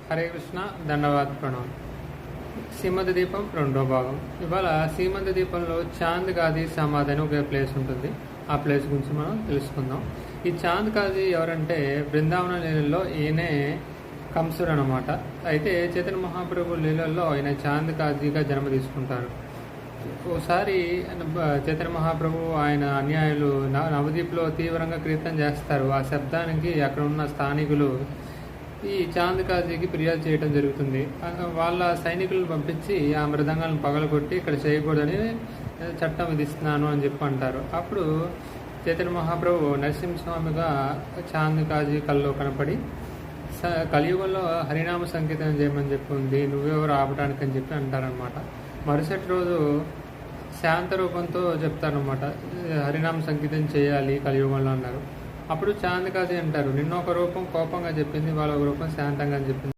హరే కృష్ణ దండవాద ప్రణవం. సీమంత దీపం రెండో భాగం. ఇవాళ సీమంత దీపంలో చాంద్ కాజీ సమాధి అని ఒక ప్లేస్ ఉంటుంది. ఆ ప్లేస్ గురించి మనం తెలుసుకుందాం. ఈ చాంద్ కాజీ ఎవరంటే బృందావన లీలల్లో ఈయనే కంసుడు అనమాట. అయితే చైతన్య మహాప్రభు లీలల్లో ఆయన చాంద్ కాజీగా జన్మ తీసుకుంటారు. ఓసారి చైతన్య మహాప్రభు ఆయన అన్యాయులు నవదీప్లో తీవ్రంగా కీర్తన చేస్తారు. ఆ శబ్దానికి అక్కడ ఉన్న స్థానికులు ఈ చాంద్ కాజీకి ఫిర్యాదు చేయడం జరుగుతుంది. వాళ్ళ సైనికులను పంపించి ఆ మృదంగాలను పగలగొట్టి ఇక్కడ చేయకూడదని చట్టం విధిస్తున్నాను అని చెప్పి అంటారు. అప్పుడు చైతన్య మహాప్రభు నరసింహస్వామిగా చాంద్ కాజీ కల్లో కనపడి కలియుగంలో హరినామ సంకీర్తన చేయమని చెప్పి ఉంది, నువ్వెవరు ఆపడానికి అని చెప్పి అంటారనమాట. మరుసటి రోజు శాంత రూపంతో చెప్తారనమాట, హరినామ సంకీర్తన చేయాలి కలియుగంలో అన్నారు. అప్పుడు చాంద్ కాజీ అంటారు, నిన్న ఒక రూపం కోపంగా చెప్పింది, వాళ్ళ ఒక రూపం శాంతంగా అని చెప్పింది.